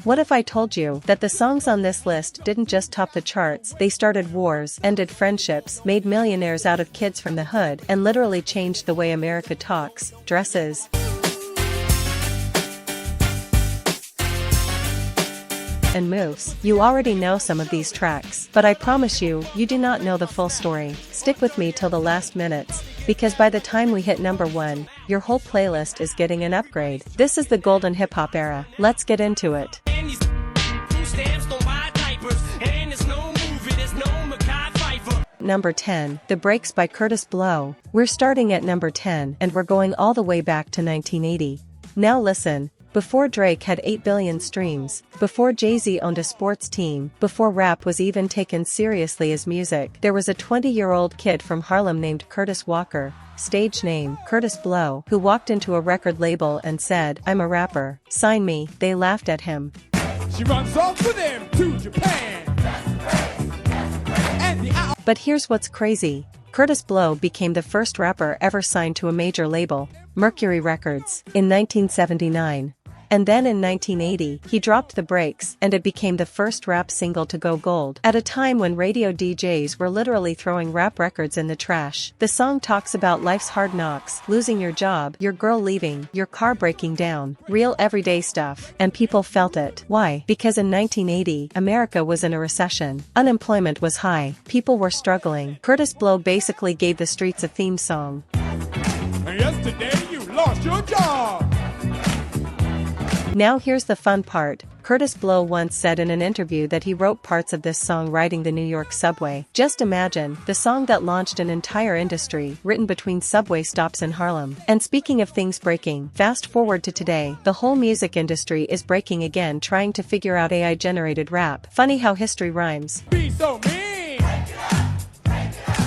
What if I told you that the songs on this list didn't just top the charts, they started wars, ended friendships, made millionaires out of kids from the hood, and literally changed the way America talks, dresses, and moves? You already know some of these tracks, but I promise you, you do not know the full story. Stick with me till the last minutes, because by the time we hit number 1, your whole playlist is getting an upgrade. This is the golden hip-hop era. Let's get into it. Number 10, The Breaks by Kurtis Blow. We're starting at number 10 and we're going all the way back to 1980. Now listen. Before Drake had 8 billion streams, before Jay-Z owned a sports team, before rap was even taken seriously as music, there was a 20-year-old kid from Harlem named Kurtis Walker, stage name Kurtis Blow, who walked into a record label and said, "I'm a rapper, sign me." They laughed at him. She runs off with him to Japan. But here's what's crazy. Kurtis Blow became the first rapper ever signed to a major label, Mercury Records, in 1979. And then in 1980, he dropped The Breaks, and it became the first rap single to go gold. At a time when radio DJs were literally throwing rap records in the trash, the song talks about life's hard knocks, losing your job, your girl leaving, your car breaking down, real everyday stuff, and people felt it. Why? Because in 1980, America was in a recession, unemployment was high, people were struggling. Kurtis Blow basically gave the streets a theme song. And yesterday you lost your job. Now here's the fun part. Kurtis Blow once said in an interview that he wrote parts of this song riding the New York subway. Just imagine, the song that launched an entire industry, written between subway stops in Harlem. And speaking of things breaking, fast forward to today, the whole music industry is breaking again trying to figure out AI-generated rap. Funny how history rhymes. Be so mean.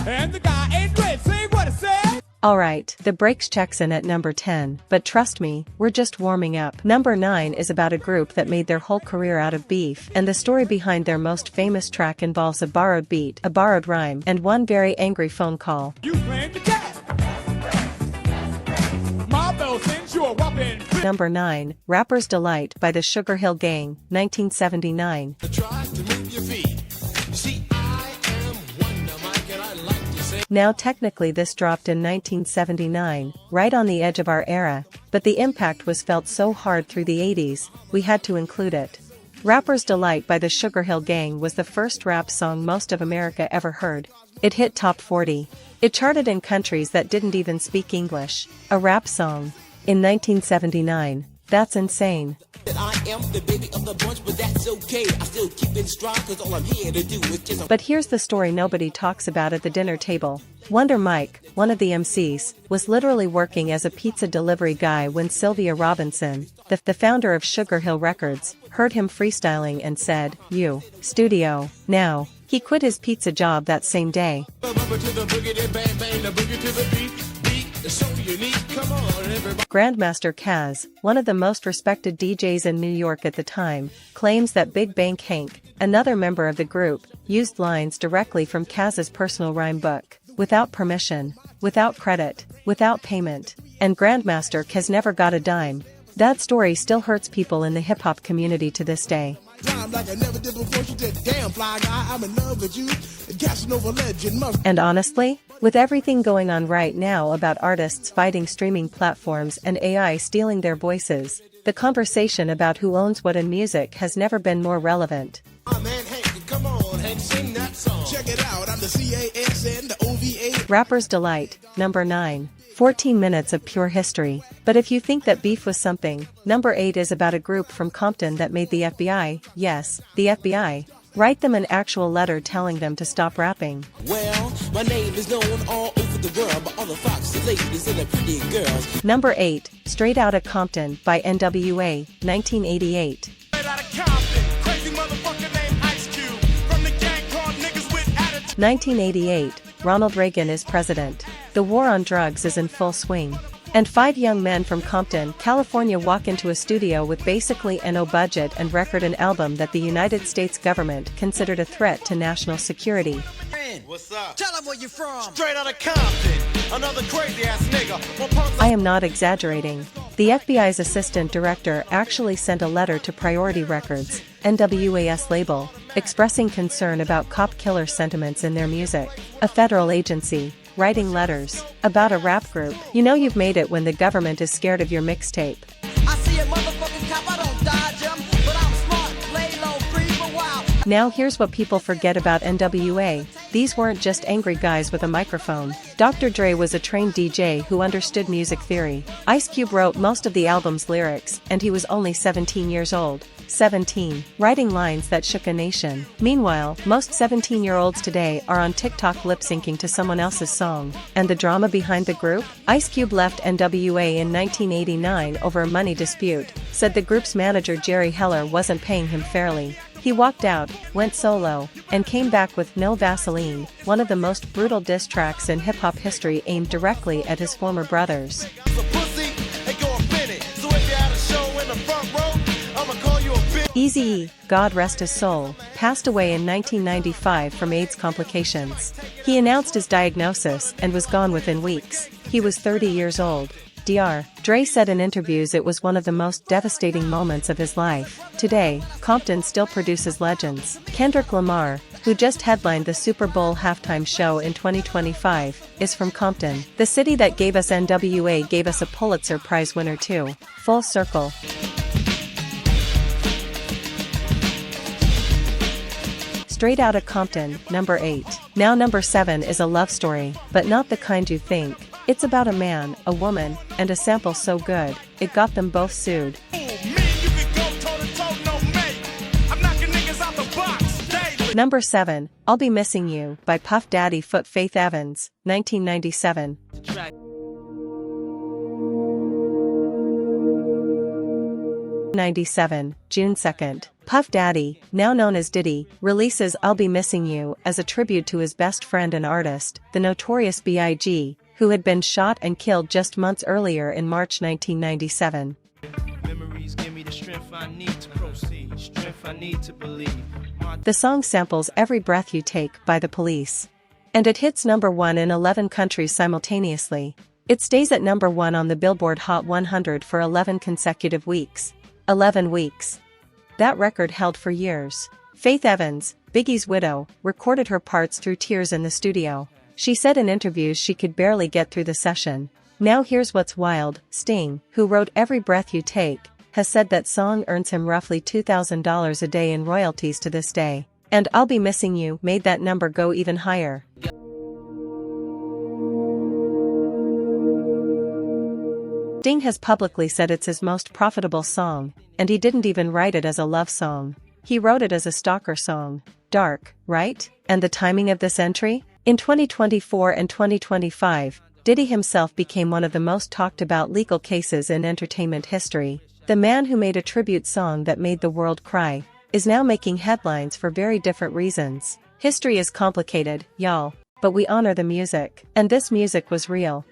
And the guy ain't red, say what it said. Alright, The Breaks checks in at number 10, but trust me, we're just warming up. Number 9 is about a group that made their whole career out of beef, and the story behind their most famous track involves a borrowed beat, a borrowed rhyme, and one very angry phone call. You claim the cat. My bell sends you a whopping. Number 9, Rapper's Delight by the Sugarhill Gang, 1979. Now technically this dropped in 1979, right on the edge of our era, but the impact was felt so hard through the 80s, we had to include it. Rapper's Delight by the Sugarhill Gang was the first rap song most of America ever heard. It hit top 40. It charted in countries that didn't even speak English. A rap song. In 1979. That's insane. But here's the story nobody talks about at the dinner table. Wonder Mike, one of the MCs, was literally working as a pizza delivery guy when Sylvia Robinson, the founder of Sugarhill Records, heard him freestyling and said, "You, studio, now." He quit his pizza job that same day. Grandmaster Kaz, one of the most respected DJs in New York at the time, claims that Big Bank Hank, another member of the group, used lines directly from Kaz's personal rhyme book, without permission, without credit, without payment, and Grandmaster Kaz never got a dime. That story still hurts people in the hip-hop community to this day. And honestly, with everything going on right now about artists fighting streaming platforms and AI stealing their voices, the conversation about who owns what in music has never been more relevant. Rapper's Delight, number 9. 14 minutes of pure history. But if you think that beef was something, number 8 is about a group from Compton that made the FBI, yes, the FBI, write them an actual letter telling them to stop rapping. Well, my name is known all over the world by all the foxy ladies and the pretty girls. Number 8, Straight Outta Compton by N.W.A, 1988. Straight outta Compton, crazy motherfucker named Ice Cube, from the gang called niggas with attitude. 1988, Ronald Reagan is president. The war on drugs is in full swing. And 5 young men from Compton, California walk into a studio with basically no budget and record an album that the United States government considered a threat to national security. What's up? Tell them where you from. Straight Outta Compton, another crazy ass nigga. I am not exaggerating. The FBI's assistant director actually sent a letter to Priority Records, N.W.A.'s label, expressing concern about cop killer sentiments in their music. A federal agency, writing letters about a rap group. You know you've made it when the government is scared of your mixtape. I see a motherfucking cop, I don't dodge him, but I'm smart, lay low, breathe a while. Now here's what people forget about N.W.A. These weren't just angry guys with a microphone. Dr. Dre was a trained DJ who understood music theory. Ice Cube wrote most of the album's lyrics, and he was only 17 years old. 17, writing lines that shook a nation. Meanwhile, most 17-year-olds today are on TikTok lip-syncing to someone else's song. And the drama behind the group? Ice Cube left N.W.A. in 1989 over a money dispute, said the group's manager Jerry Heller wasn't paying him fairly. He walked out, went solo, and came back with No Vaseline, one of the most brutal diss tracks in hip-hop history aimed directly at his former brothers. Eazy-E, God rest his soul, passed away in 1995 from AIDS complications. He announced his diagnosis and was gone within weeks. He was 30 years old. Dr. Dre said in interviews it was one of the most devastating moments of his life. Today, Compton still produces legends. Kendrick Lamar, who just headlined the Super Bowl halftime show in 2025, is from Compton. The city that gave us N.W.A. gave us a Pulitzer Prize winner too. Full circle. Straight Outta Compton, number 8. Now number 7 is a love story, but not the kind you think. It's about a man, a woman, and a sample so good, it got them both sued. Number 7, I'll Be Missing You, by Puff Daddy Foot Faith Evans, 1997. 97, June 2nd. Puff Daddy, now known as Diddy, releases I'll Be Missing You as a tribute to his best friend and artist, the Notorious B.I.G., who had been shot and killed just months earlier in March 1997. Memories give me the strength I need to proceed, strength I need to believe. The song samples Every Breath You Take by The Police. And it hits number 1 in 11 countries simultaneously. It stays at number 1 on the Billboard Hot 100 for 11 consecutive weeks. 11 weeks. That record held for years. Faith Evans, Biggie's widow, recorded her parts through tears in the studio. She said in interviews she could barely get through the session. Now here's what's wild, Sting, who wrote Every Breath You Take, has said that song earns him roughly $2,000 a day in royalties to this day. And I'll Be Missing You made that number go even higher. Sting has publicly said it's his most profitable song, and he didn't even write it as a love song. He wrote it as a stalker song. Dark, right? And the timing of this entry? In 2024 and 2025, Diddy himself became one of the most talked about legal cases in entertainment history. The man who made a tribute song that made the world cry is now making headlines for very different reasons. History is complicated, y'all, but we honor the music, and this music was real.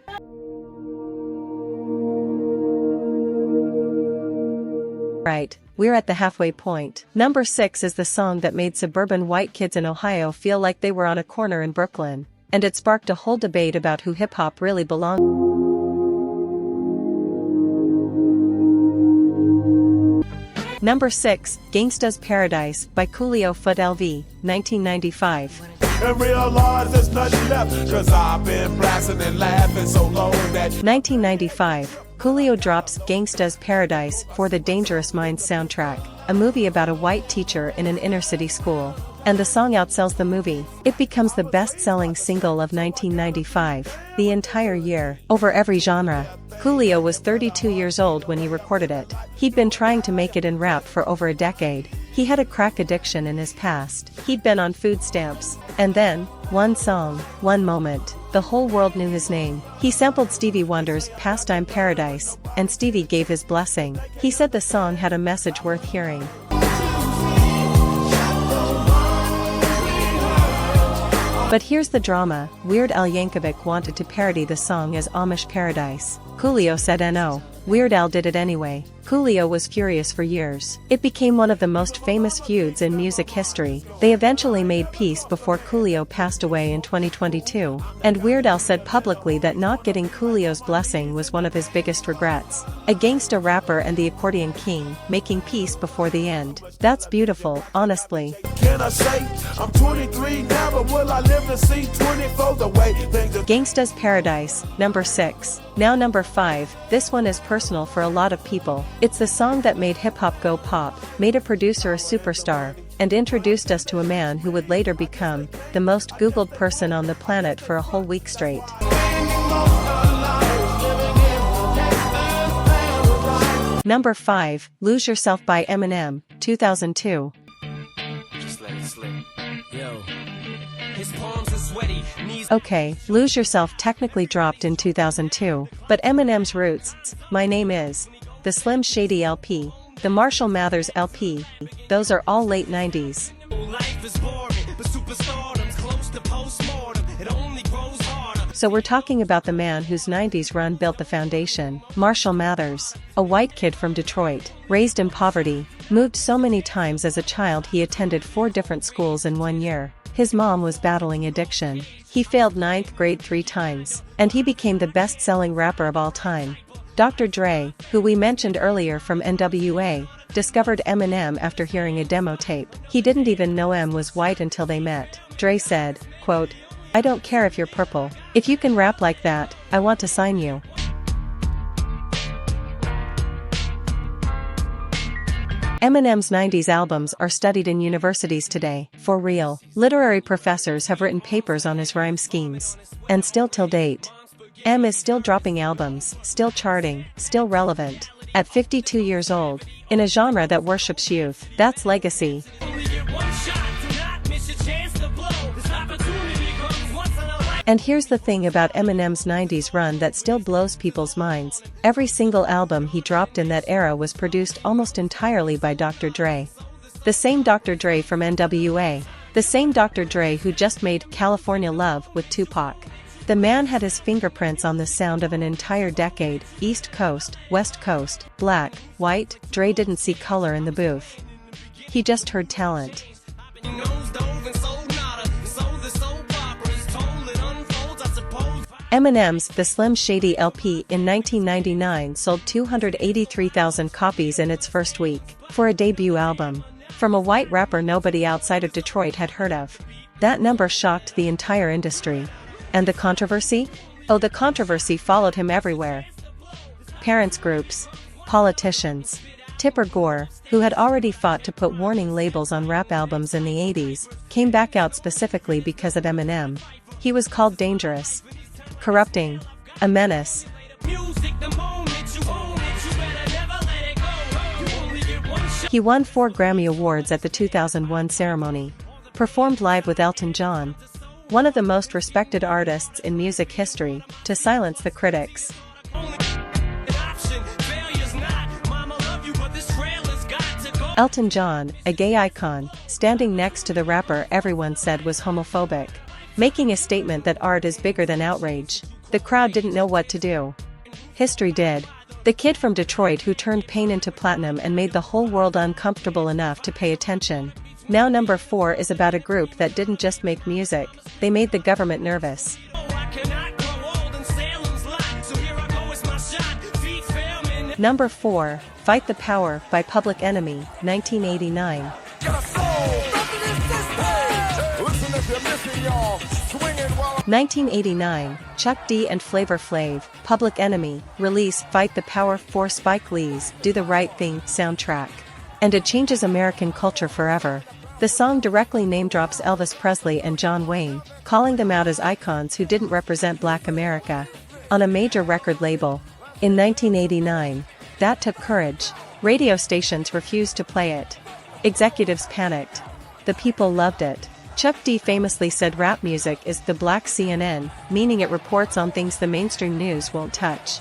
Right, we're at the halfway point. Number 6 is the song that made suburban white kids in Ohio feel like they were on a corner in Brooklyn, and it sparked a whole debate about who hip-hop really belonged. Number 6, Gangsta's Paradise by Coolio Foot LV, 1995. And realize there's nothing left, 'cause I've been blasting and laughing so long that 1995, Coolio drops Gangsta's Paradise for the Dangerous Minds soundtrack, a movie about a white teacher in an inner-city school. And the song outsells the movie. It becomes the best-selling single of 1995, the entire year, over every genre. Coolio was 32 years old when he recorded it. He'd been trying to make it in rap for over a decade. He had a crack addiction in his past. He'd been on food stamps. And then, one song, one moment, the whole world knew his name. He sampled Stevie Wonder's Pastime Paradise, and Stevie gave his blessing. He said the song had a message worth hearing. But here's the drama, Weird Al Yankovic wanted to parody the song as Amish Paradise. Coolio said no. Weird Al did it anyway. Coolio was furious for years. It became one of the most famous feuds in music history. They eventually made peace before Coolio passed away in 2022, and Weird Al said publicly that not getting Coolio's blessing was one of his biggest regrets. A gangsta rapper and the accordion king, making peace before the end. That's beautiful, honestly. Can I say I'm 23 now, but will I live to see 24 the way things are? Gangsta's Paradise, number 6. Now number 5, this one is personal for a lot of people. It's the song that made hip-hop go pop, made a producer a superstar, and introduced us to a man who would later become the most Googled person on the planet for a whole week straight. Number 5, Lose Yourself by Eminem, 2002. Just let it slip. Yo. His palms are sweaty, knees. Okay, Lose Yourself technically dropped in 2002, but Eminem's roots, My Name Is, the Slim Shady LP, the Marshall Mathers LP, those are all late 90s. Life is boring, but superstardom's close to postmortem. It only grows harder. So we're talking about the man whose 90s run built the foundation, Marshall Mathers, a white kid from Detroit, raised in poverty, moved so many times as a child he attended 4 different schools in 1 year. His mom was battling addiction. He failed 9th grade 3 times, and he became the best-selling rapper of all time. Dr. Dre, who we mentioned earlier from N.W.A, discovered Eminem after hearing a demo tape. He didn't even know M was white until they met. Dre said, quote, "I don't care if you're purple. If you can rap like that, I want to sign you." Eminem's 90s albums are studied in universities today, for real. Literary professors have written papers on his rhyme schemes. And still till date. M is still dropping albums, still charting, still relevant. At 52 years old, in a genre that worships youth. That's legacy. And here's the thing about Eminem's 90s run that still blows people's minds. Every single album he dropped in that era was produced almost entirely by Dr. Dre. The same Dr. Dre from N.W.A. The same Dr. Dre who just made California Love with Tupac. The man had his fingerprints on the sound of an entire decade, East Coast, West Coast, black, white. Dre didn't see color in the booth. He just heard talent. Eminem's The Slim Shady LP in 1999 sold 283,000 copies in its first week, for a debut album. From a white rapper nobody outside of Detroit had heard of. That number shocked the entire industry. And the controversy? Oh, the controversy followed him everywhere. Parents groups, politicians. Tipper Gore, who had already fought to put warning labels on rap albums in the 80s, came back out specifically because of Eminem. He was called dangerous, corrupting, a menace. He won 4 Grammy Awards at the 2001 ceremony. Performed live with Elton John, one of the most respected artists in music history, to silence the critics. Elton John, a gay icon, standing next to the rapper everyone said was homophobic, making a statement that art is bigger than outrage. The crowd didn't know what to do. History did. The kid from Detroit who turned pain into platinum and made the whole world uncomfortable enough to pay attention. Now number 4 is about a group that didn't just make music, they made the government nervous. Number 4, Fight the Power by Public Enemy, 1989. 1989, Chuck D and Flavor Flav, Public Enemy, release Fight the Power for Spike Lee's Do the Right Thing soundtrack. And it changes American culture forever. The song directly name-drops Elvis Presley and John Wayne, calling them out as icons who didn't represent Black America. On a major record label. In 1989, that took courage. Radio stations refused to play it. Executives panicked. The people loved it. Chuck D famously said rap music is the black CNN, meaning it reports on things the mainstream news won't touch.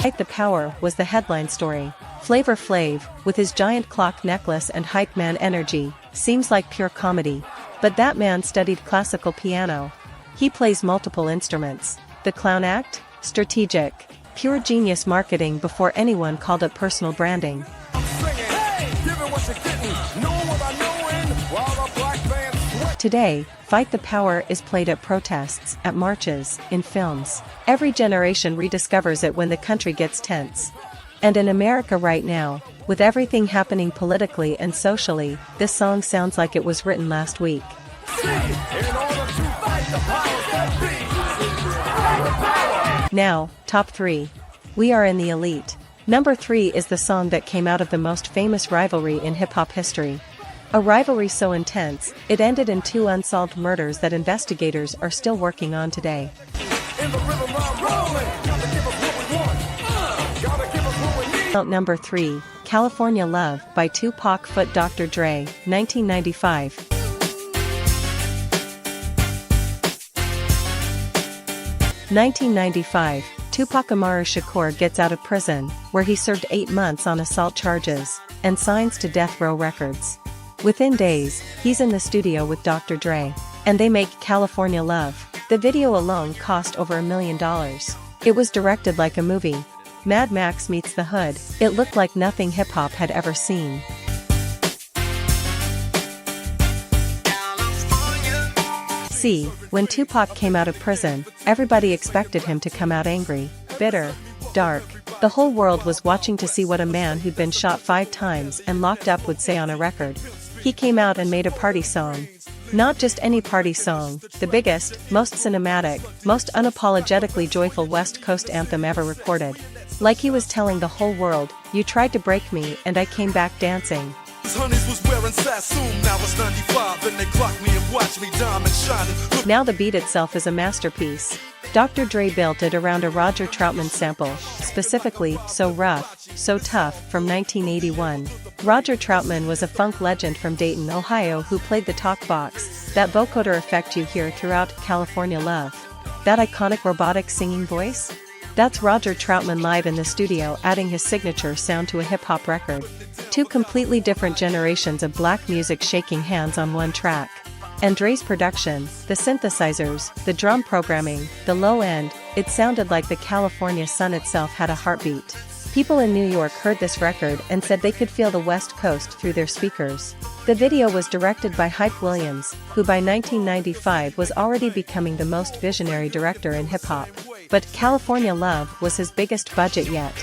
Fight the Power was the headline story. Flavor Flav, with his giant clock necklace and hype man energy, seems like pure comedy. But that man studied classical piano. He plays multiple instruments. The clown act? Strategic. Pure genius marketing before anyone called it personal branding. Today, Fight the Power is played at protests, at marches, in films. Every generation rediscovers it when the country gets tense. And in America right now, with everything happening politically and socially, this song sounds like it was written last week. Now, top 3. We are in the elite. Number 3 is the song that came out of the most famous rivalry in hip-hop history. A rivalry so intense, it ended in 2 unsolved murders that investigators are still working on today. Number 3, California Love by Tupac ft Dr. Dre, 1995. (1995), Tupac Amaru Shakur gets out of prison, where he served 8 months on assault charges, and signs to Death Row Records. Within days, he's in the studio with Dr. Dre, and they make California Love. The video alone cost over $1 million. It was directed like a movie. Mad Max meets the hood. It looked like nothing hip-hop had ever seen. See, when Tupac came out of prison, everybody expected him to come out angry, bitter, dark. The whole world was watching to see what a man who'd been shot 5 times and locked up would say on a record. He came out and made a party song. Not just any party song, the biggest, most cinematic, most unapologetically joyful West Coast anthem ever recorded. Like he was telling the whole world, you tried to break me and I came back dancing. Now the beat itself is a masterpiece. Dr. Dre built it around a Roger Troutman sample, specifically, So Rough, So Tough, from 1981. Roger Troutman was a funk legend from Dayton, Ohio who played the talk box, that vocoder effect you hear throughout California Love. That iconic robotic singing voice? That's Roger Troutman live in the studio adding his signature sound to a hip-hop record. 2 completely different generations of black music shaking hands on one track. And Dre's production, the synthesizers, the drum programming, the low end, it sounded like the California sun itself had a heartbeat. People in New York heard this record and said they could feel the West Coast through their speakers. The video was directed by Hype Williams, who by 1995 was already becoming the most visionary director in hip-hop. But California Love was his biggest budget yet.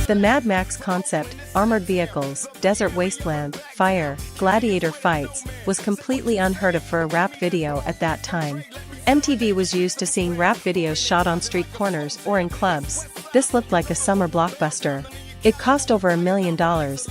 The Mad Max concept, armored vehicles, desert wasteland, fire, gladiator fights, was completely unheard of for a rap video at that time. MTV was used to seeing rap videos shot on street corners or in clubs. This looked like a summer blockbuster. It cost over $1 million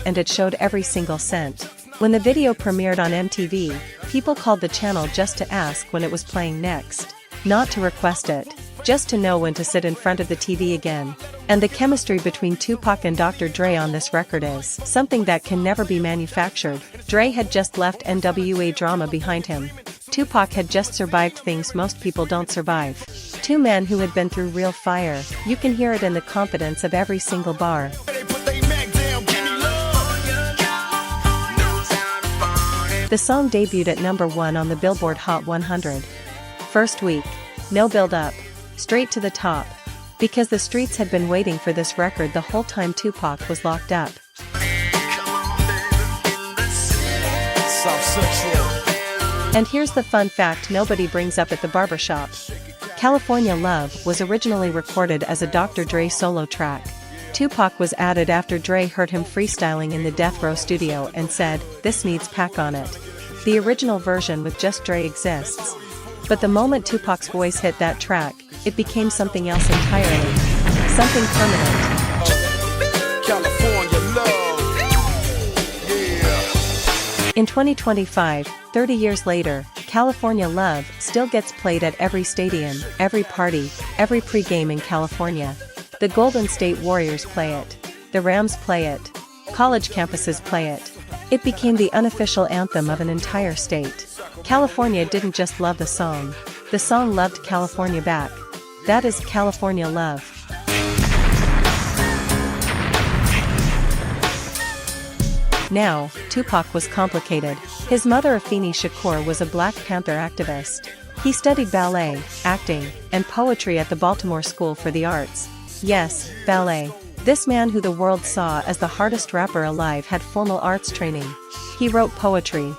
and it showed every single cent. When the video premiered on MTV, people called the channel just to ask when it was playing next. Not to request it, just to know when to sit in front of the TV again. And the chemistry between Tupac and Dr. Dre on this record is something that can never be manufactured. Dre had just left N.W.A drama behind him. Tupac had just survived things most people don't survive. 2 men who had been through real fire. You can hear it in the confidence of every single bar. The song debuted at number 1 on the Billboard Hot 100. First week, no build-up, straight to the top. Because the streets had been waiting for this record the whole time Tupac was locked up. And here's the fun fact nobody brings up at the barbershop. California Love was originally recorded as a Dr. Dre solo track. Tupac was added after Dre heard him freestyling in the Death Row studio and said, "This needs Pac on it." The original version with just Dre exists. But the moment Tupac's voice hit that track, it became something else entirely. Something permanent. California Love. Yeah. In 2025, 30 years later, California Love still gets played at every stadium, every party, every pregame in California. The Golden State Warriors play it. The Rams play it. College campuses play it. It became the unofficial anthem of an entire state. California didn't just love the song loved California back. That is California Love. Now, Tupac was complicated. His mother Afeni Shakur was a Black Panther activist. He studied ballet, acting, and poetry at the Baltimore School for the Arts. Yes, ballet. This man who the world saw as the hardest rapper alive had formal arts training. He wrote poetry.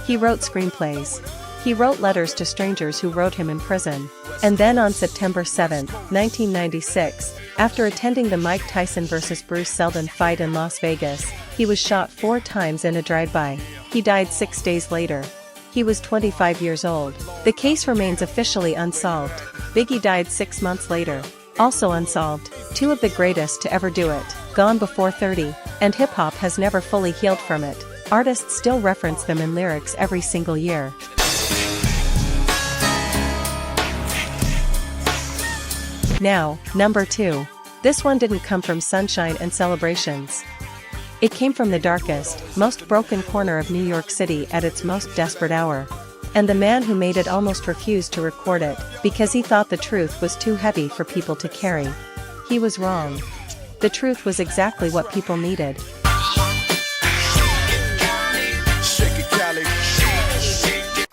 He wrote screenplays. He wrote letters to strangers who wrote him in prison. And then on September 7, 1996, after attending the Mike Tyson vs. Bruce Seldon fight in Las Vegas, he was shot 4 times in a drive-by. He died 6 days later. He was 25 years old. The case remains officially unsolved. Biggie died 6 months later. Also unsolved, 2 of the greatest to ever do it, gone before 30, and hip-hop has never fully healed from it. Artists still reference them in lyrics every single year. Now, number 2. This one didn't come from sunshine and celebrations. It came from the darkest, most broken corner of New York City at its most desperate hour. And the man who made it almost refused to record it, because he thought the truth was too heavy for people to carry. He was wrong. The truth was exactly what people needed.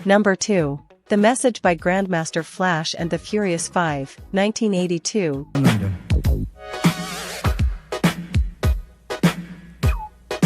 Number 2. The Message by Grandmaster Flash and the Furious 5, 1982.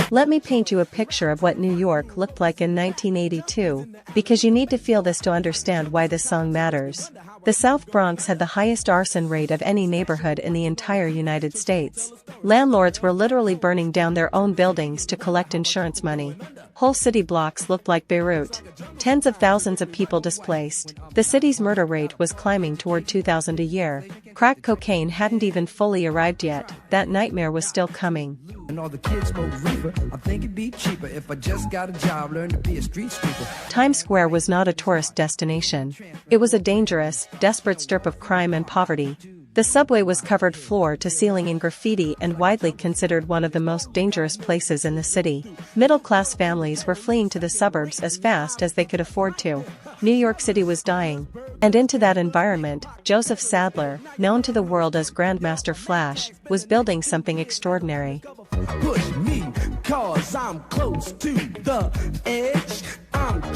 Let me paint you a picture of what New York looked like in 1982, because you need to feel this to understand why this song matters. The South Bronx had the highest arson rate of any neighborhood in the entire United States. Landlords were literally burning down their own buildings to collect insurance money. Whole city blocks looked like Beirut. Tens of thousands of people displaced. The city's murder rate was climbing toward 2,000 a year. Crack cocaine hadn't even fully arrived yet. That nightmare was still coming. And all the kids smoke reefer. I think it'd be cheaper if I just got a job, learn to be a street sweeper. Times Square was not a tourist destination. It was a dangerous, desperate strip of crime and poverty. The subway was covered floor to ceiling in graffiti and widely considered one of the most dangerous places in the city. Middle-class families were fleeing to the suburbs as fast as they could afford to. New York City was dying. And into that environment, Joseph Sadler, known to the world as Grandmaster Flash, was building something extraordinary. Push me, 'cause I'm close to the edge.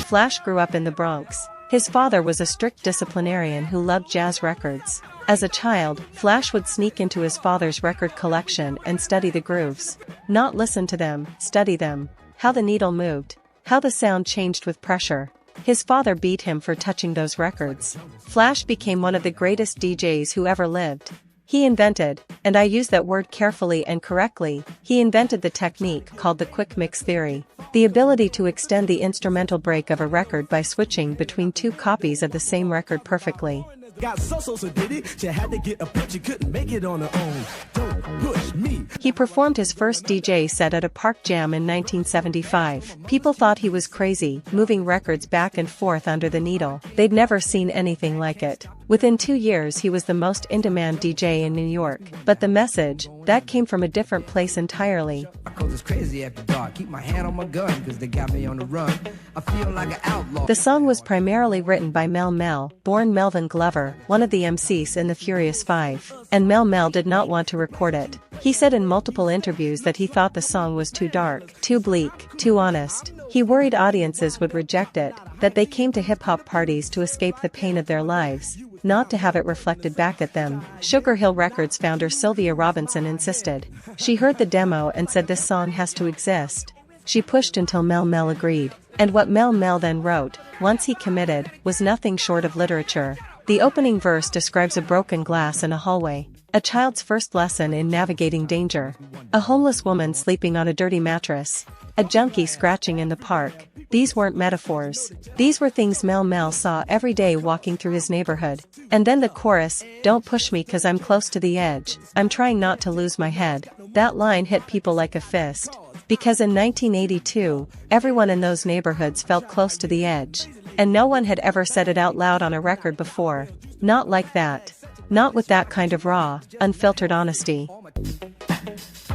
Flash grew up in the Bronx. His father was a strict disciplinarian who loved jazz records. As a child, Flash would sneak into his father's record collection and study the grooves. Not listen to them, study them. How the needle moved. How the sound changed with pressure. His father beat him for touching those records. Flash became one of the greatest DJs who ever lived. He invented, and I use that word carefully and correctly, he invented the technique called the quick mix theory. The ability to extend the instrumental break of a record by switching between 2 copies of the same record perfectly. Got so did it. She had to get a pitch, she couldn't make it on her own. Don't push me. He performed his first DJ set at a park jam in 1975. People thought he was crazy, moving records back and forth under the needle. They'd never seen anything like it. Within 2 years he was the most in-demand DJ in New York. But the message, that came from a different place entirely. It's crazy after dark. Keep my hand on my gun, 'cause they got me on the run. I feel like an outlaw. The song was primarily written by Mel, born Melvin Glover, one of the MCs in the Furious 5. And Mel did not want to record it. He said in multiple interviews that he thought the song was too dark, too bleak, too honest. He worried audiences would reject it, that they came to hip-hop parties to escape the pain of their lives, not to have it reflected back at them. Sugarhill Records founder Sylvia Robinson insisted. She heard the demo and said this song has to exist. She pushed until Mel agreed. And what Mel then wrote, once he committed, was nothing short of literature. The opening verse describes a broken glass in a hallway, a child's first lesson in navigating danger, a homeless woman sleeping on a dirty mattress, a junkie scratching in the park. These weren't metaphors. These were things Mel saw every day walking through his neighborhood. And then the chorus, "Don't push me 'cause I'm close to the edge, I'm trying not to lose my head." That line hit people like a fist. Because in 1982, everyone in those neighborhoods felt close to the edge. And no one had ever said it out loud on a record before. Not like that. Not with that kind of raw, unfiltered honesty.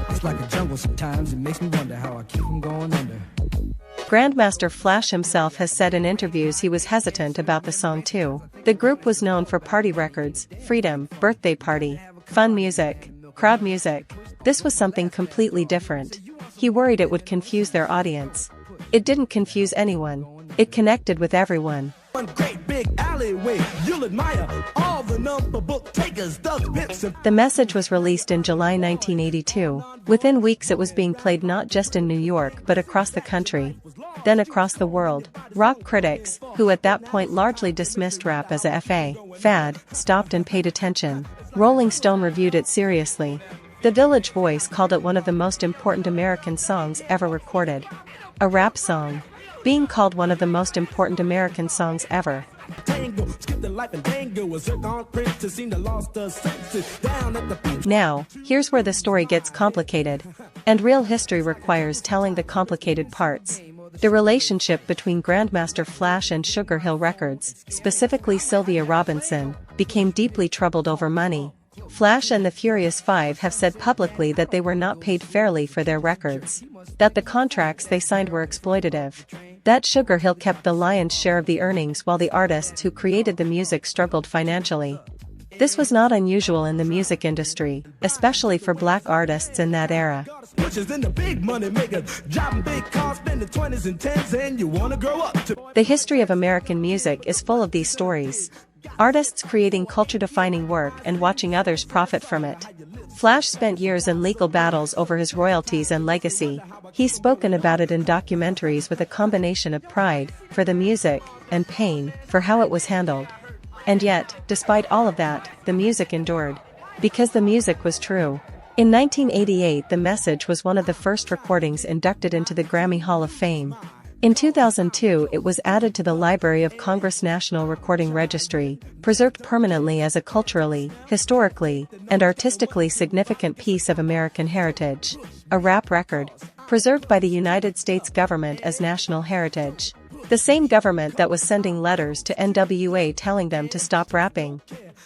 It's like a jungle sometimes. It makes me wonder how I keep from going under. Grandmaster Flash himself has said in interviews he was hesitant about the song too. The group was known for party records, freedom, birthday party, fun music, crowd music. This was something completely different. He worried it would confuse their audience. It didn't confuse anyone. It connected with everyone. One great big alleyway, you'll admire all the number book takers, thugs, pimps, and The message was released in July 1982. Within weeks it was being played not just in New York but across the country. Then across the world. Rock critics, who at that point largely dismissed rap as a fad, stopped and paid attention. Rolling Stone reviewed it seriously. The Village Voice called it one of the most important American songs ever recorded. A rap song. Being called one of the most important American songs ever. tango, skip the life and tango, a zircon prince to seem to lost her senses down at the beach. Now, here's where the story gets complicated. And real history requires telling the complicated parts. The relationship between Grandmaster Flash and Sugarhill Records, specifically Sylvia Robinson, became deeply troubled over money. Flash and the Furious Five have said publicly that they were not paid fairly for their records. That the contracts they signed were exploitative. That Sugarhill kept the lion's share of the earnings while the artists who created the music struggled financially. This was not unusual in the music industry, especially for black artists in that era. Which is in the big money makers, driving big cars, spending 20s and 10s, and you wanna grow up to. The history of American music is full of these stories. Artists creating culture-defining work and watching others profit from it. Flash spent years in legal battles over his royalties and legacy. He's spoken about it in documentaries with a combination of pride for the music and pain for how it was handled. And yet, despite all of that, the music endured. Because the music was true. In 1988, The Message was one of the first recordings inducted into the Grammy Hall of Fame. In 2002, it was added to the Library of Congress National Recording Registry, preserved permanently as a culturally, historically, and artistically significant piece of American heritage. A rap record, preserved by the United States government as national heritage. The same government that was sending letters to N.W.A. telling them to stop rapping.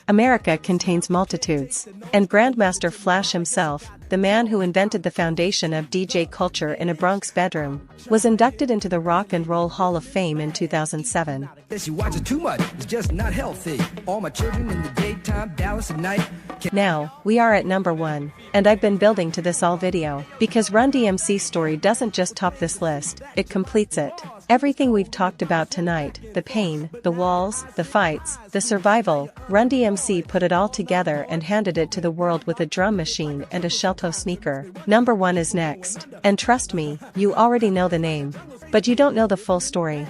America contains multitudes. And Grandmaster Flash himself, the man who invented the foundation of DJ culture in a Bronx bedroom, was inducted into the Rock and Roll Hall of Fame in 2007. If you watch it too much, it's just not healthy. All my children in the daytime, Dallas at night. Now, we are at number 1, and I've been building to this all video, because Run-DMC's story doesn't just top this list, it completes it. Everything we've talked about tonight, the pain, the walls, the fights, the survival, Run-DMC put it all together and handed it to the world with a drum machine and a Shelto sneaker. Number 1 is next. And trust me, you already know the name. But you don't know the full story.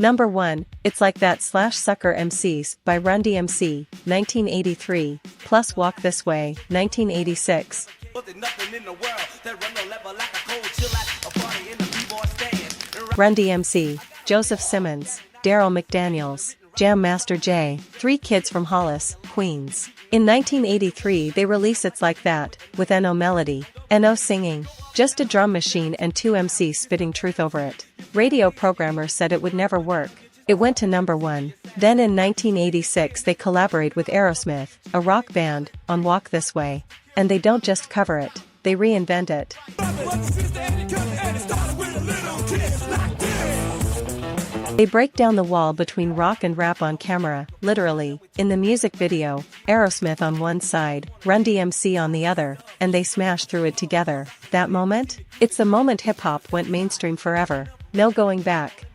Number 1, It's Like That / Sucker MCs by Run-DMC, 1983, plus Walk This Way, 1986. Run-DMC, Joseph Simmons, Daryl McDaniels, Jam Master Jay, 3 kids from Hollis, Queens. In 1983 they release It's Like That, with N.O. melody, N.O. singing, just a drum machine and 2 MCs spitting truth over it. Radio programmers said it would never work. It went to number 1. Then in 1986 they collaborate with Aerosmith, a rock band, on Walk This Way. And they don't just cover it, they reinvent it. They break down the wall between rock and rap on camera, literally. In the music video, Aerosmith on one side, Run-DMC on the other, and they smash through it together. That moment? It's the moment hip-hop went mainstream forever. No going back.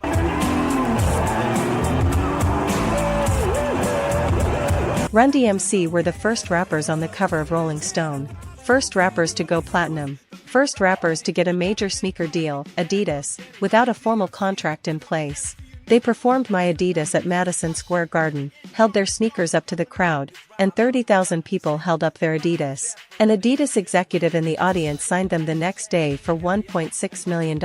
Run-DMC were the first rappers on the cover of Rolling Stone. First rappers to go platinum. First rappers to get a major sneaker deal, Adidas, without a formal contract in place. They performed My Adidas at Madison Square Garden, held their sneakers up to the crowd, and 30,000 people held up their Adidas. An Adidas executive in the audience signed them the next day for $1.6 million.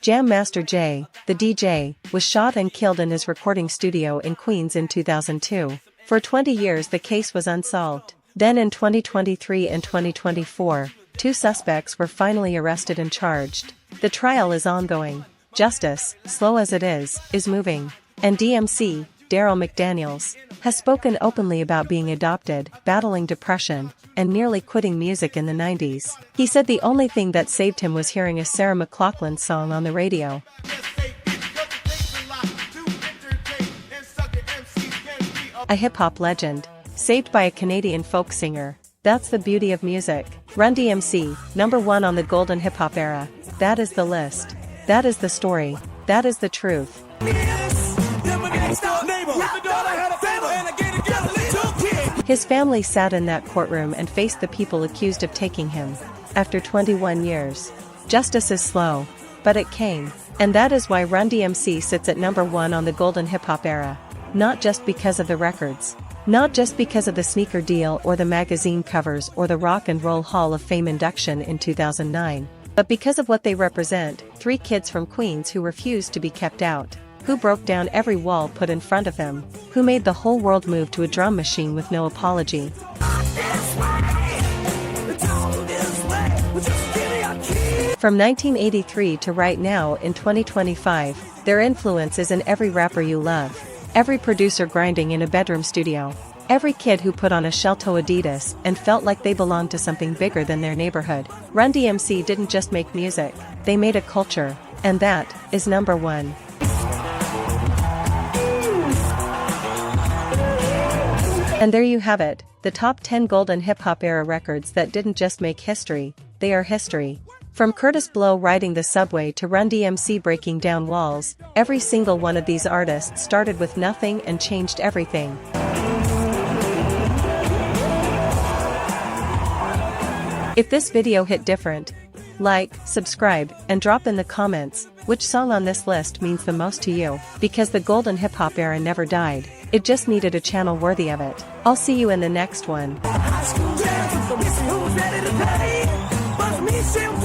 Jam Master Jay, the DJ, was shot and killed in his recording studio in Queens in 2002. For 20 years the case was unsolved. Then in 2023 and 2024, 2 suspects were finally arrested and charged. The trial is ongoing. Justice, slow as it is moving. And DMC, Daryl McDaniels, has spoken openly about being adopted, battling depression, and nearly quitting music in the 90s. He said the only thing that saved him was hearing a Sarah McLachlan song on the radio. A hip-hop legend. saved by a Canadian folk singer. That's the beauty of music. Run-DMC, #1 on the golden hip-hop era. That is the list. That is the story. That is the truth. His family sat in that courtroom and faced the people accused of taking him. After 21 years. Justice is slow. But it came. And that is why Run-DMC sits at #1 on the golden hip-hop era. Not just because of the records. Not just because of the sneaker deal or the magazine covers or the Rock and Roll Hall of Fame induction in 2009. But because of what they represent, 3 kids from Queens who refused to be kept out. Who broke down every wall put in front of them. Who made the whole world move to a drum machine with no apology. From 1983 to right now in 2025, their influence is in every rapper you love. Every producer grinding in a bedroom studio. Every kid who put on a shell-toe Adidas and felt like they belonged to something bigger than their neighborhood. Run-DMC didn't just make music, they made a culture. And that is #1. And there you have it, the top 10 golden hip-hop era records that didn't just make history, they are history. From Kurtis Blow riding the subway to Run-DMC breaking down walls, every single one of these artists started with nothing and changed everything. If this video hit different, like, subscribe, and drop in the comments which song on this list means the most to you, because the golden hip-hop era never died, it just needed a channel worthy of it. I'll see you in the next one. High school dance, so we see who's ready to pay. Buzz me, Sam,